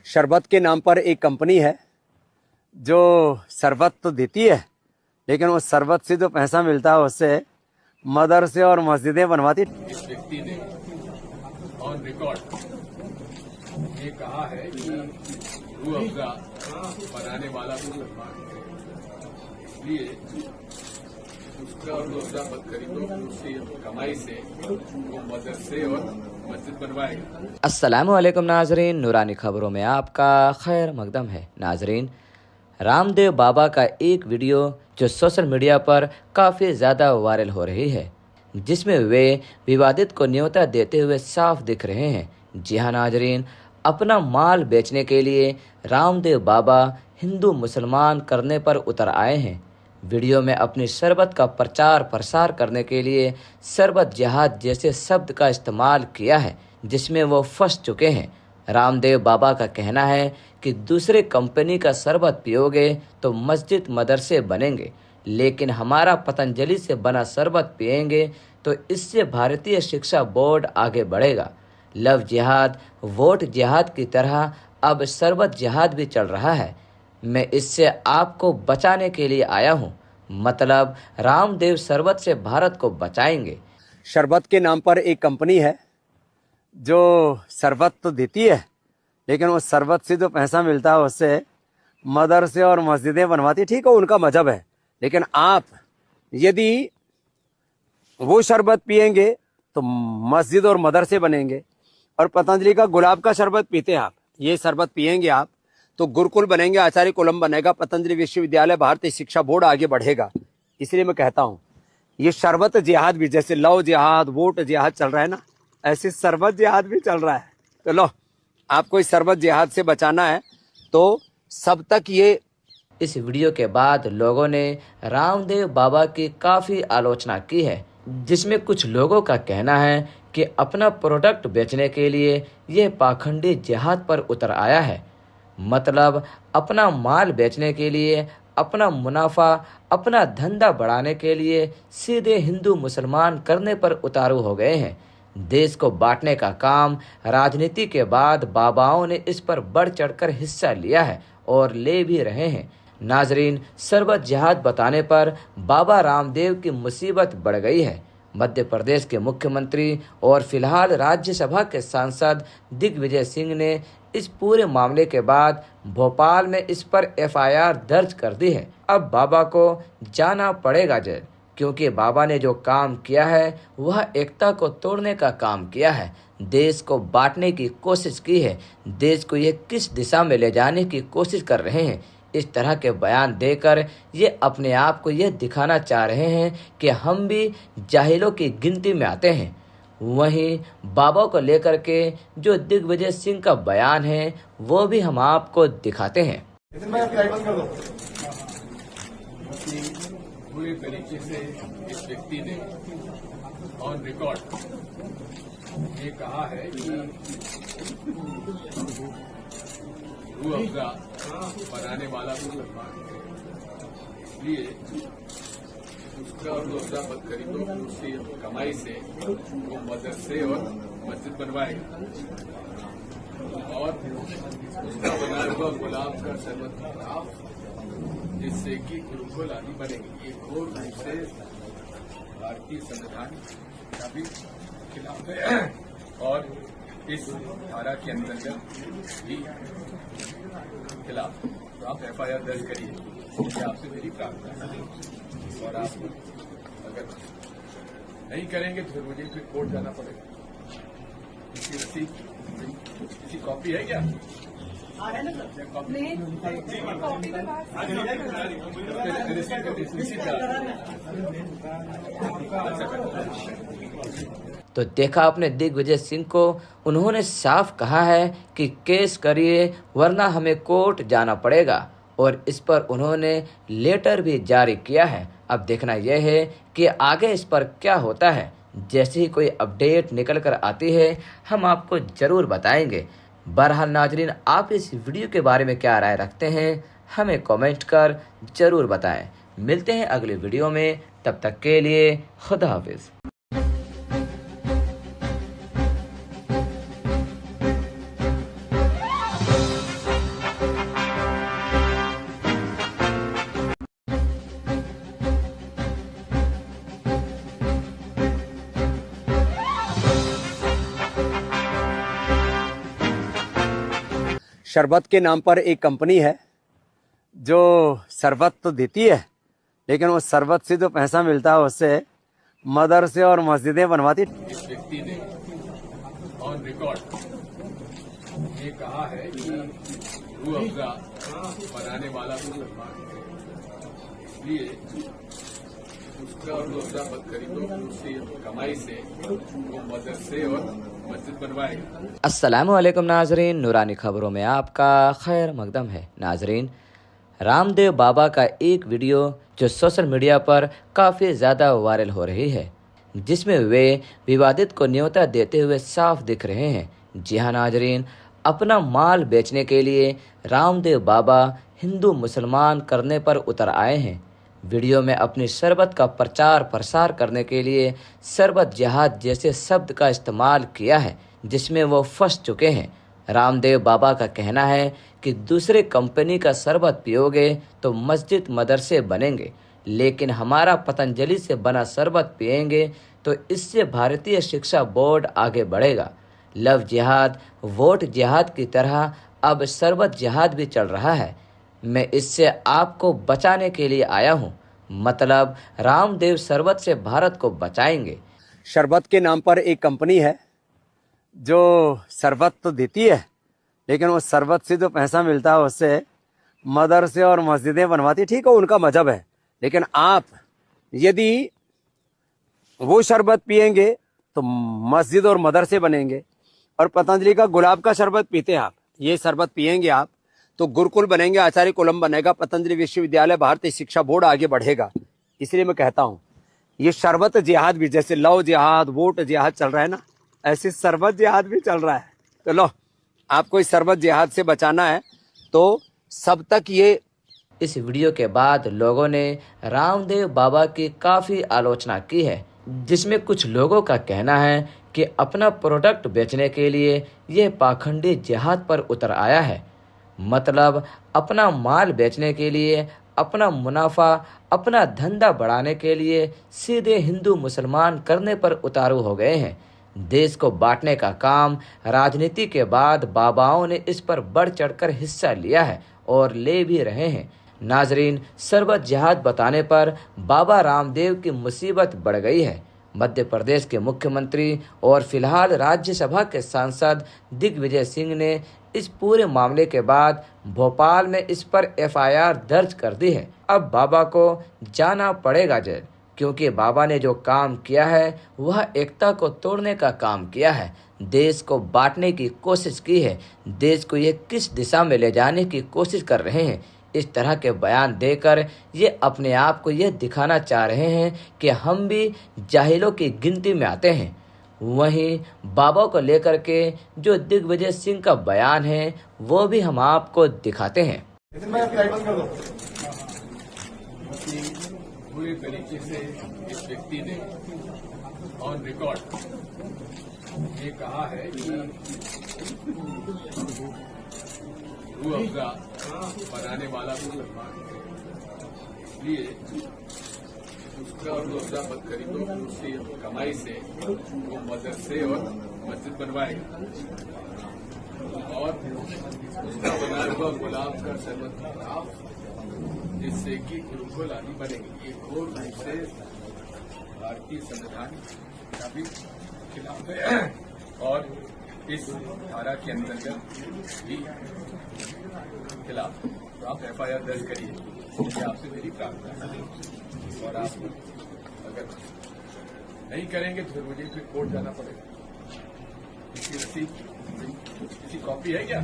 शरबत के नाम पर एक कंपनी है जो शरबत तो देती है, लेकिन वो शरबत से जो पैसा मिलता है उससे मदरसे और मस्जिदें बनवाती। इस व्यक्ति ने ऑन रिकॉर्ड ये कहा है कि रूह अफ़ज़ा बनाने वाला मुसलमान है, इसलिए उसका रूह अफ़ज़ा मत खरीदो, उसकी कमाई से वो मदरसे और मस्जिद बनवाएगा। अस्सलामु अलैकुम नाजरीन, नूरानी खबरों में आपका खैर मकदम है। नाजरीन, रामदेव बाबा का एक वीडियो जो सोशल मीडिया पर काफ़ी ज़्यादा वायरल हो रही है, जिसमें वे विवादित को न्योता देते हुए साफ दिख रहे हैं। जी हाँ नाजरीन, अपना माल बेचने के लिए रामदेव बाबा हिंदू मुसलमान करने पर उतर आए हैं। वीडियो में अपनी शरबत का प्रचार प्रसार करने के लिए शरबत जिहाद जैसे शब्द का इस्तेमाल किया है, जिसमें वो फंस चुके हैं। रामदेव बाबा का कहना है कि दूसरे कंपनी का शरबत पियोगे तो मस्जिद मदरसे बनेंगे, लेकिन हमारा पतंजलि से बना शरबत पिएंगे तो इससे भारतीय शिक्षा बोर्ड आगे बढ़ेगा। लव जिहाद, वोट जिहाद की तरह अब शरबत जिहाद भी चल रहा है। मैं इससे आपको बचाने के लिए आया हूँ। मतलब रामदेव शरबत से भारत को बचाएंगे। शरबत के नाम पर एक कंपनी है जो शरबत तो देती है, लेकिन वो शरबत से जो पैसा मिलता है उससे मदरसे और मस्जिदें बनवाती। ठीक है, उनका मजहब है, लेकिन आप यदि वो शरबत पिएंगे तो मस्जिद और मदरसे बनेंगे। और पतंजलि का गुलाब का शरबत पीते हैं आप, ये शरबत पिएंगे आप तो गुरुकुल बनेंगे, आचार्य कुलम बनेगा, पतंजलि विश्वविद्यालय, भारतीय शिक्षा बोर्ड आगे बढ़ेगा। इसलिए मैं कहता हूँ ये शरबत जिहाद भी, जैसे लव जिहाद, वोट जिहाद चल रहा है ना, ऐसे शरबत जिहाद भी चल रहा है। तो लो, आपको इस शरबत जिहाद से बचाना है तो सब तक ये। इस वीडियो के बाद लोगों ने रामदेव बाबा की काफ़ी आलोचना की है, जिसमें कुछ लोगों का कहना है कि अपना प्रोडक्ट बेचने के लिए ये पाखंडी जिहाद पर उतर आया है। मतलब अपना माल बेचने के लिए, अपना मुनाफा, अपना धंधा बढ़ाने के लिए सीधे हिंदू मुसलमान करने पर उतारू हो गए हैं। देश को बांटने का काम राजनीति के बाद बाबाओं ने इस पर बढ़ चढ़कर हिस्सा लिया है और ले भी रहे हैं। नाजरीन, शरबत जिहाद बताने पर बाबा रामदेव की मुसीबत बढ़ गई है। मध्य प्रदेश के मुख्यमंत्री और फिलहाल राज्यसभा के सांसद दिग्विजय सिंह ने इस पूरे मामले के बाद भोपाल में इस पर एफआईआर दर्ज कर दी है। अब बाबा को जाना पड़ेगा जेल, क्योंकि बाबा ने जो काम किया है वह एकता को तोड़ने का काम किया है, देश को बांटने की कोशिश की है, देश को ये किस दिशा में ले जाने की कोशिश कर रहे हैं। इस तरह के बयान देकर ये अपने आप को यह दिखाना चाह रहे हैं कि हम भी जाहिलों की गिनती में आते हैं। वहीं बाबा को लेकर के जो दिग्विजय सिंह का बयान है वो भी हम आपको दिखाते हैं। पूरे तरीके से इस व्यक्ति ने ऑन रिकॉर्ड ये कहा है कि रूह अफ़ज़ा बनाने वाला मुसलमान है, इसलिए उसका रूह अफ़ज़ा मत खरीदो, उसकी कमाई से वो मदरसे और मस्जिद बनवाएगा। और उसका बना हुआ गुलाब का शरबत बनाओ, जिससे कि गुरुकुल आदि बनेगी। ये घोर रूप से भारतीय संविधान का भी खिलाफ है और इस धारा के अंतर्गत भी खिलाफ। तो आप एफआईआर दर्ज करिए, ये आपसे मेरी प्रार्थना है। और आप अगर नहीं करेंगे तो फिर मुझे फिर कोर्ट जाना पड़ेगा। इसकी रसीद, इसकी कॉपी है क्या? तो देखा आपने दिग्विजय सिंह को, उन्होंने साफ कहा है कि केस करिए वरना हमें कोर्ट जाना पड़ेगा, और इस पर उन्होंने लेटर भी जारी किया है। अब देखना यह है कि आगे इस पर क्या होता है। जैसे ही कोई अपडेट निकल कर आती है हम आपको ज़रूर बताएंगे। बहरहाल नाजरीन, आप इस वीडियो के बारे में क्या राय रखते हैं हमें कमेंट कर ज़रूर बताएं। मिलते हैं अगले वीडियो में, तब तक के लिए खुदा हाफिज़। शरबत के नाम पर एक कंपनी है जो शरबत तो देती है, लेकिन वो शरबत से जो पैसा मिलता है उससे मदरसे और मस्जिदें बनवाती। इस व्यक्ति ने ऑन रिकॉर्ड ये कहा है कि रूह अफ़ज़ा बनाने वाला मुसलमान है, इसलिए उसका रूह अफ़ज़ा मत खरीदो, उसकी कमाई से वो मदरसे और मस्जिद बनवाएगा। अस्सलामुअलैकुम नाजरीन, नूरानी खबरों में आपका खैर मकदम है। नाजरीन, रामदेव बाबा का एक वीडियो जो सोशल मीडिया पर काफ़ी ज़्यादा वायरल हो रही है, जिसमें वे विवादित को न्योता देते हुए साफ दिख रहे हैं। जी हाँ नाजरीन, अपना माल बेचने के लिए रामदेव बाबा हिंदू मुसलमान करने पर उतर आए हैं। वीडियो में अपनी शरबत का प्रचार प्रसार करने के लिए शरबत जिहाद जैसे शब्द का इस्तेमाल किया है, जिसमें वो फंस चुके हैं। रामदेव बाबा का कहना है कि दूसरे कंपनी का शरबत पियोगे तो मस्जिद मदरसे बनेंगे, लेकिन हमारा पतंजलि से बना शरबत पिएंगे तो इससे भारतीय शिक्षा बोर्ड आगे बढ़ेगा। लव जिहाद, वोट जिहाद की तरह अब शरबत जिहाद भी चल रहा है। मैं इससे आपको बचाने के लिए आया हूँ। मतलब रामदेव शरबत से भारत को बचाएंगे। शरबत के नाम पर एक कंपनी है जो शरबत तो देती है, लेकिन वो शरबत से जो पैसा मिलता है उससे मदरसे और मस्जिदें बनवाती। ठीक है, उनका मजहब है, लेकिन आप यदि वो शरबत पिएंगे तो मस्जिद और मदरसे बनेंगे। और पतंजलि का गुलाब का शरबत पीते हैं आप, ये शरबत पिएंगे आप तो गुरुकुल बनेंगे, आचार्य कुलम बनेगा, पतंजलि विश्वविद्यालय, भारतीय शिक्षा बोर्ड आगे बढ़ेगा। इसलिए मैं कहता हूँ ये शरबत जिहाद भी, जैसे लव जिहाद, वोट जिहाद चल रहा है ना, ऐसे शरबत जिहाद भी चल रहा है। तो लो, आपको इस शरबत जिहाद से बचाना है तो सब तक ये। इस वीडियो के बाद लोगों ने रामदेव बाबा की काफ़ी आलोचना की है, जिसमें कुछ लोगों का कहना है कि अपना प्रोडक्ट बेचने के लिए यह पाखंडी जिहाद पर उतर आया है। मतलब अपना माल बेचने के लिए, अपना मुनाफा, अपना धंधा बढ़ाने के लिए सीधे हिंदू मुसलमान करने पर उतारू हो गए हैं। देश को बांटने का काम राजनीति के बाद बाबाओं ने इस पर बढ़ चढ़कर हिस्सा लिया है और ले भी रहे हैं। नाजरीन, शरबत जिहाद बताने पर बाबा रामदेव की मुसीबत बढ़ गई है। मध्य प्रदेश के मुख्यमंत्री और फिलहाल राज्यसभा के सांसद दिग्विजय सिंह ने इस पूरे मामले के बाद भोपाल में इस पर एफआईआर दर्ज कर दी है। अब बाबा को जाना पड़ेगा जेल, क्योंकि बाबा ने जो काम किया है वह एकता को तोड़ने का काम किया है, देश को बांटने की कोशिश की है, देश को ये किस दिशा में ले जाने की कोशिश कर रहे हैं। इस तरह के बयान देकर ये अपने आप को यह दिखाना चाह रहे हैं कि हम भी जाहिलों की गिनती में आते हैं। वहीं बाबा को लेकर के जो दिग्विजय सिंह का बयान है वो भी हम आपको दिखाते हैं। पूरे तरीके से इस व्यक्ति ने ऑन रिकॉर्ड ये कहा है कि रूह अफ़ज़ा बनाने वाला मुसलमान है, इसलिए उसका रूह अफ़ज़ा मत खरीदो, उसकी कमाई से वो मदरसे और मस्जिद बनवाएगा। और उसका बना हुआ गुलाब का शरबत बनाओ, जिससे कि गुरुकुल आदि बनेगी। ये घोर रूप से भारतीय संविधान का भी खिलाफ है और इस धारा के अंतर्गत भी खिलाफ। तो आप एफआईआर दर्ज करिए, ये आपसे मेरी प्रार्थना है। और आप अगर नहीं करेंगे तो फिर मुझे फिर कोर्ट जाना पड़ेगा। इसकी रसीद, इसकी कॉपी है क्या?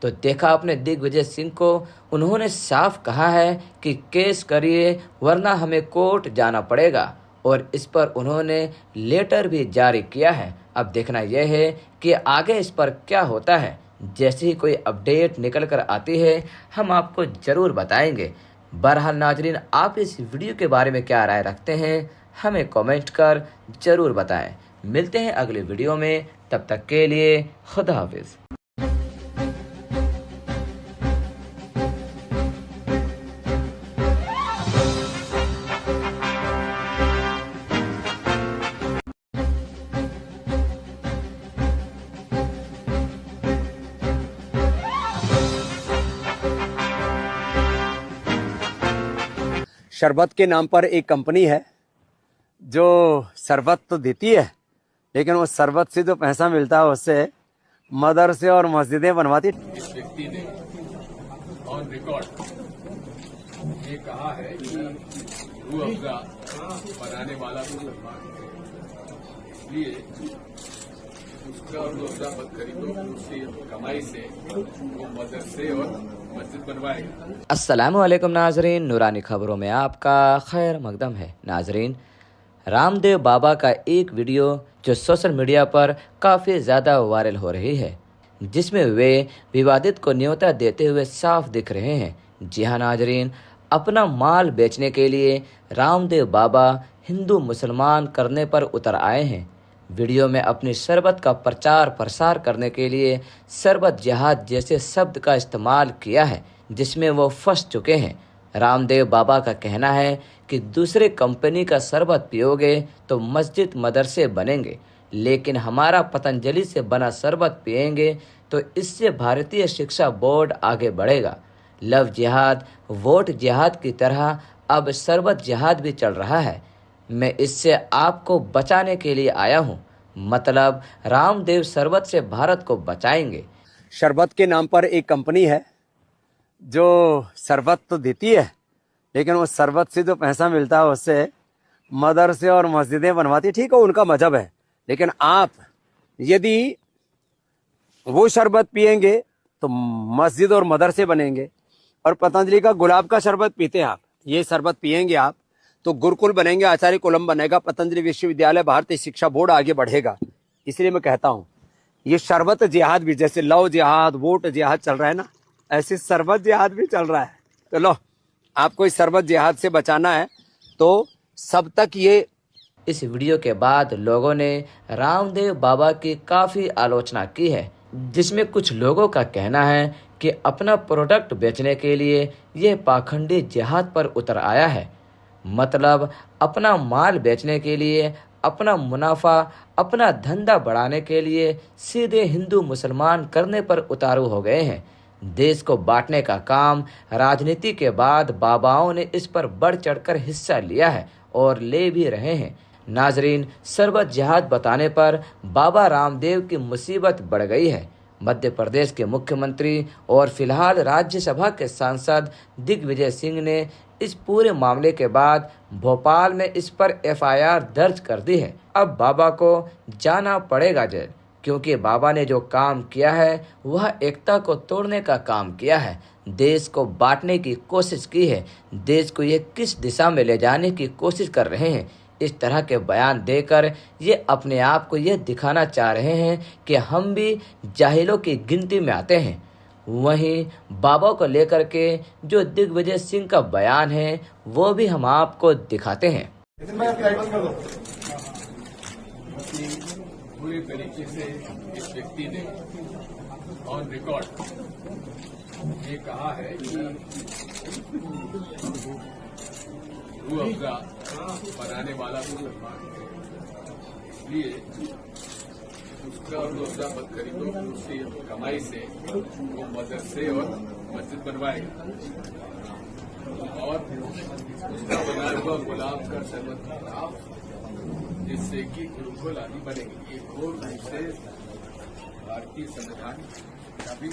तो देखा आपने दिग्विजय सिंह को, उन्होंने साफ कहा है कि केस करिए वरना हमें कोर्ट जाना पड़ेगा, और इस पर उन्होंने लेटर भी जारी किया है। अब देखना यह है कि आगे इस पर क्या होता है। जैसे ही कोई अपडेट निकल कर आती है हम आपको ज़रूर बताएंगे। बहरहाल नाजरीन, आप इस वीडियो के बारे में क्या राय रखते हैं हमें कमेंट कर ज़रूर बताएं। मिलते हैं अगले वीडियो में, तब तक के लिए खुदा हाफिज़। शरबत के नाम पर एक कंपनी है जो शरबत तो देती है, लेकिन उस शरबत से जो पैसा मिलता है उससे मदरसे और मस्जिदें बनवाती। इस व्यक्ति ने ऑन रिकॉर्ड ये कहा है कि रूह अफ़ज़ा बनाने वाला मुसलमान है, इसलिए उसका रूह अफ़ज़ा मत खरीदो, उसकी कमाई से वो मदरसे और मस्जिद बनवाएगा। अस्सलामु अलैकुम नाजरीन, नूरानी खबरों में आपका खैर मकदम है। नाजरीन, रामदेव बाबा का एक वीडियो जो सोशल मीडिया पर काफ़ी ज़्यादा वायरल हो रही है, जिसमें वे विवादित को न्योता देते हुए साफ दिख रहे हैं। जी हाँ नाजरीन, अपना माल बेचने के लिए रामदेव बाबा हिंदू मुसलमान करने पर उतर आए हैं। वीडियो में अपनी शरबत का प्रचार प्रसार करने के लिए शरबत जिहाद जैसे शब्द का इस्तेमाल किया है, जिसमें वो फंस चुके हैं। रामदेव बाबा का कहना है कि दूसरे कंपनी का शरबत पियोगे तो मस्जिद मदरसे बनेंगे, लेकिन हमारा पतंजलि से बना शरबत पिएंगे तो इससे भारतीय शिक्षा बोर्ड आगे बढ़ेगा। लव जिहाद, वोट जिहाद की तरह अब शरबत जिहाद भी चल रहा है। मैं इससे आपको बचाने के लिए आया हूँ, मतलब रामदेव शरबत से भारत को बचाएंगे। शरबत के नाम पर एक कंपनी है जो शरबत तो देती है, लेकिन उस शरबत से जो पैसा मिलता है उससे मदरसे और मस्जिदें बनवाती। ठीक है, उनका मजहब है, लेकिन आप यदि वो शरबत पिएंगे तो मस्जिद और मदरसे बनेंगे। और पतंजलि का गुलाब का शरबत पीते हैं आप, ये शरबत पिएंगे आप तो गुरुकुल बनेंगे, आचार्य कुलम बनेगा, पतंजलि विश्वविद्यालय, भारतीय शिक्षा बोर्ड आगे बढ़ेगा। इसलिए मैं कहता हूँ ये शरबत जिहाद भी, जैसे लव जिहाद, वोट जिहाद चल रहा है ना, ऐसे शरबत जिहाद भी चल रहा है। तो लो, आपको इस शरबत जिहाद से बचाना है तो सब तक ये। इस वीडियो के बाद लोगों ने रामदेव बाबा की काफ़ी आलोचना की है, जिसमें कुछ लोगों का कहना है कि अपना प्रोडक्ट बेचने के लिए ये पाखंडी जिहाद पर उतर आया है, मतलब अपना माल बेचने के लिए, अपना मुनाफा, अपना धंधा बढ़ाने के लिए सीधे हिंदू मुसलमान करने पर उतारू हो गए हैं। देश को बांटने का काम राजनीति के बाद बाबाओं ने इस पर बढ़ चढ़कर हिस्सा लिया है और ले भी रहे हैं। नाजरीन, शरबत जिहाद बताने पर बाबा रामदेव की मुसीबत बढ़ गई है। मध्य प्रदेश के मुख्यमंत्री और फिलहाल राज्यसभा के सांसद दिग्विजय सिंह ने इस पूरे मामले के बाद भोपाल में इस पर FIR दर्ज कर दी है। अब बाबा को जाना पड़ेगा जेल, क्योंकि बाबा ने जो काम किया है वह एकता को तोड़ने का काम किया है, देश को बांटने की कोशिश की है, देश को ये किस दिशा में ले जाने की कोशिश कर रहे हैं। इस तरह के बयान देकर ये अपने आप को ये दिखाना चाह रहे हैं कि हम भी जाहिलों की गिनती में आते हैं। वहीं बाबा को लेकर के जो दिग्विजय सिंह का बयान है वो भी हम आपको दिखाते हैं। पूरे तरीके से इस व्यक्ति ने ऑन रिकॉर्ड ये कहा है कि रूह अफ़ज़ा बनाने वाला मुसलमान है, इसलिए उसका रूह अफ़ज़ा मत खरीदो, उसकी कमाई से वो मदरसे और मस्जिद बनवाएगा। और उसका बनाया हुआ गुलाब का शरबत बनाओ, जिससे कि गुरुकुल आदि बनेगी। ये घोर रूप से भारतीय संविधान का भी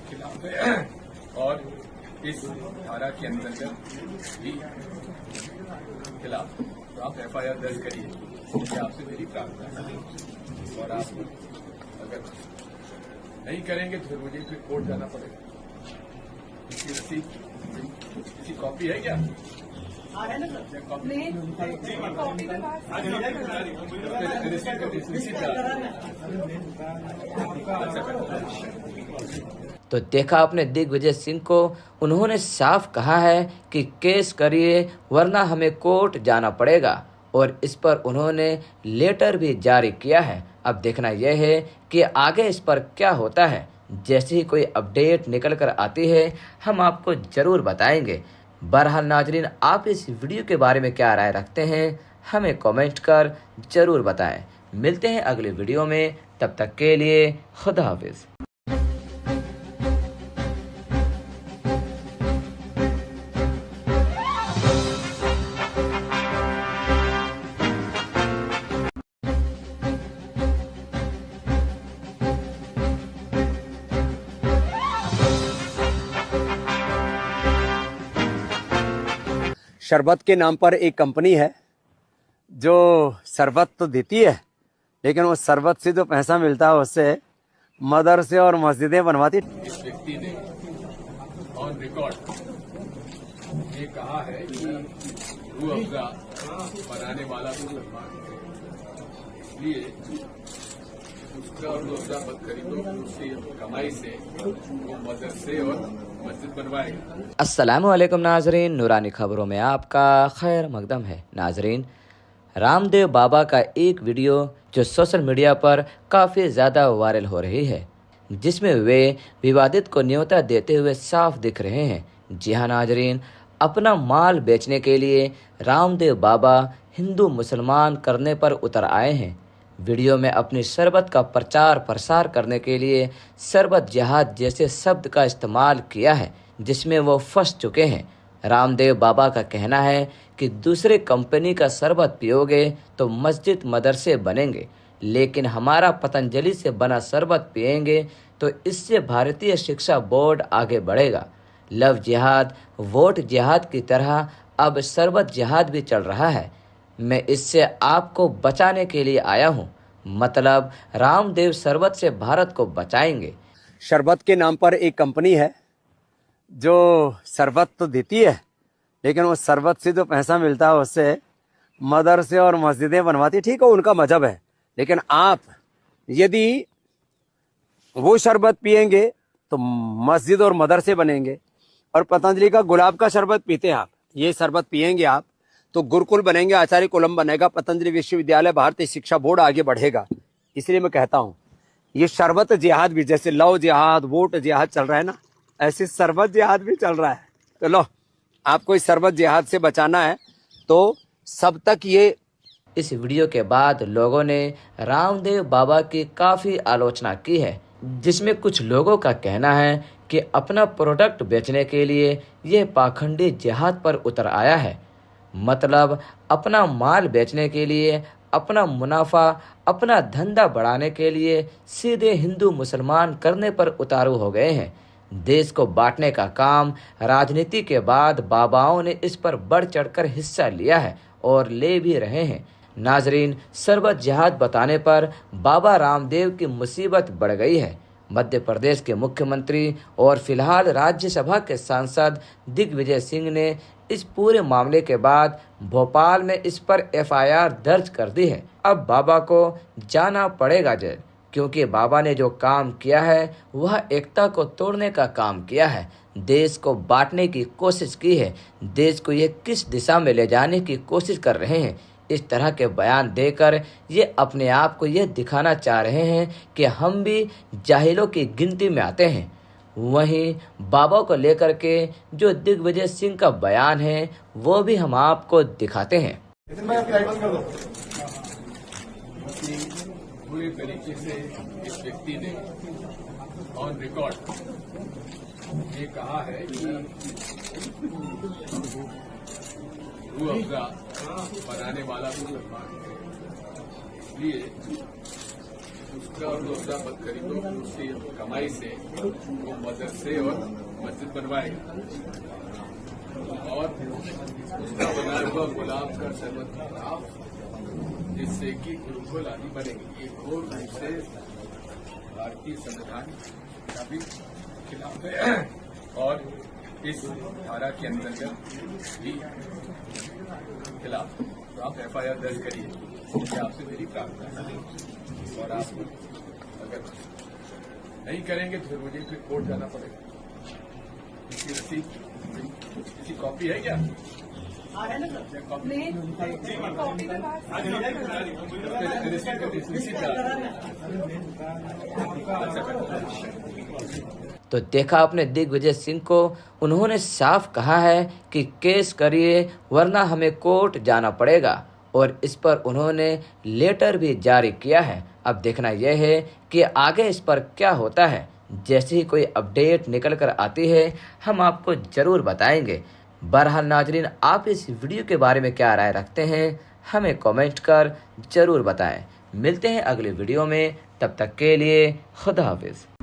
खिलाफ है और इस धारा के अंतर्गत भी खिलाफ। तो आप FIR दर्ज करिए, ये आपसे मेरी प्रार्थना है। और आप अगर नहीं करेंगे तो फिर मुझे फिर कोर्ट जाना पड़ेगा। इसकी रसीद, इसकी कॉपी है क्या? तो देखा आपने दिग्विजय सिंह को, उन्होंने साफ कहा है कि केस करिए वरना हमें कोर्ट जाना पड़ेगा, और इस पर उन्होंने लेटर भी जारी किया है। अब देखना यह है कि आगे इस पर क्या होता है। जैसे ही कोई अपडेट निकल कर आती है हम आपको ज़रूर बताएंगे। बहरहाल नाजरीन, आप इस वीडियो के बारे में क्या राय रखते हैं हमें कमेंट कर ज़रूर बताएं। मिलते हैं अगले वीडियो में, तब तक के लिए खुदा हाफिज़। शरबत के नाम पर एक कंपनी है जो शरबत तो देती है, लेकिन वो शरबत से जो पैसा मिलता है उससे मदरसे और मस्जिदें बनवाती। इस व्यक्ति ने ऑन रिकॉर्ड ये कहा है कि रूह अफ़ज़ा बनाने वाला मुसलमान है, इसलिए उसका रूह अफ़ज़ा मत खरीदो, उसकी कमाई से वो मदरसे और मस्जिद बनवाएगा। अस्सलामु अलैकुम नाजरीन, नूरानी खबरों में आपका खैर मकदम है। नाजरीन, रामदेव बाबा का एक वीडियो जो सोशल मीडिया पर काफ़ी ज़्यादा वायरल हो रही है, जिसमें वे विवादित को न्योता देते हुए साफ दिख रहे हैं। जी हाँ नाजरीन, अपना माल बेचने के लिए रामदेव बाबा हिंदू मुसलमान करने पर उतर आए हैं। वीडियो में अपनी शरबत का प्रचार प्रसार करने के लिए शरबत जिहाद जैसे शब्द का इस्तेमाल किया है, जिसमें वो फंस चुके हैं। रामदेव बाबा का कहना है कि दूसरे कंपनी का शरबत पियोगे तो मस्जिद मदरसे बनेंगे, लेकिन हमारा पतंजलि से बना शरबत पिएंगे तो इससे भारतीय शिक्षा बोर्ड आगे बढ़ेगा। लव जिहाद, वोट जिहाद की तरह अब शरबत जिहाद भी चल रहा है। मैं इससे आपको बचाने के लिए आया हूँ, मतलब रामदेव शरबत से भारत को बचाएंगे। शरबत के नाम पर एक कंपनी है जो शरबत तो देती है, लेकिन वो शरबत से जो पैसा मिलता है उससे मदरसे और मस्जिदें बनवाती। ठीक है, उनका मजहब है, लेकिन आप यदि वो शरबत पिएंगे तो मस्जिद और मदरसे बनेंगे। और पतंजलि का गुलाब का शरबत पीते हैं आप, ये शरबत पिएंगे आप तो गुरुकुल बनेंगे, आचार्य कुलम बनेगा, पतंजलि विश्वविद्यालय, भारतीय शिक्षा बोर्ड आगे बढ़ेगा। इसलिए मैं कहता हूँ ये शरबत जिहाद भी, जैसे लव जिहाद, वोट जिहाद चल रहा है ना, ऐसे शरबत जिहाद भी चल रहा है। तो लो, आपको इस शरबत जिहाद से बचाना है तो सब तक ये। इस वीडियो के बाद लोगों ने रामदेव बाबा की काफ़ी आलोचना की है, जिसमें कुछ लोगों का कहना है कि अपना प्रोडक्ट बेचने के लिए ये पाखंडी जिहाद पर उतर आया है, मतलब अपना माल बेचने के लिए, अपना मुनाफा, अपना धंधा बढ़ाने के लिए सीधे हिंदू मुसलमान करने पर उतारू हो गए हैं। देश को बांटने का काम राजनीति के बाद बाबाओं ने इस पर बढ़ चढ़कर हिस्सा लिया है और ले भी रहे हैं। नाजरीन, शरबत जिहाद बताने पर बाबा रामदेव की मुसीबत बढ़ गई है। मध्य प्रदेश के मुख्यमंत्री और फिलहाल राज्यसभा के सांसद दिग्विजय सिंह ने इस पूरे मामले के बाद भोपाल में इस पर FIR दर्ज कर दी है। अब बाबा को जाना पड़ेगा जेल, क्योंकि बाबा ने जो काम किया है वह एकता को तोड़ने का काम किया है, देश को बांटने की कोशिश की है, देश को ये किस दिशा में ले जाने की कोशिश कर रहे हैं। इस तरह के बयान देकर ये अपने आप को ये दिखाना चाह रहे हैं कि हम भी जाहिलों की गिनती में आते हैं। वहीं बाबा को लेकर के जो दिग्विजय सिंह का बयान है वो भी हम आपको दिखाते हैं। पूरे तरीके से इस व्यक्ति ने ऑन रिकॉर्ड ये कहा है कि रूह अफ़ज़ा बनाने वाला मुसलमान है, इसलिए उसका रूह अफ़ज़ा मत खरीदो, उसकी कमाई से वो मदरसे और मस्जिद बनवाएगा। और उसका बनाया हुआ गुलाब का शरबत बनाओ, जिससे कि गुरुकुल आदि बनेगी। ये घोर रूप से भारतीय संविधान का भी खिलाफ है और इस धारा के अंतर्गत भी खिलाफ। तो आप FIR दर्ज करिए, ये आपसे मेरी प्रार्थना है। और आप अगर नहीं करेंगे तो फिर मुझे फिर कोर्ट जाना पड़ेगा। इसकी रसीद, इसकी कॉपी है क्या? तो देखा आपने दिग्विजय सिंह को, उन्होंने साफ कहा है कि केस करिए वरना हमें कोर्ट जाना पड़ेगा, और इस पर उन्होंने लेटर भी जारी किया है। अब देखना यह है कि आगे इस पर क्या होता है। जैसे ही कोई अपडेट निकल कर आती है हम आपको ज़रूर बताएंगे। बहरहाल नाजरीन, आप इस वीडियो के बारे में क्या राय रखते हैं हमें कमेंट कर ज़रूर बताएं। मिलते हैं अगले वीडियो में, तब तक के लिए खुदा हाफिज़।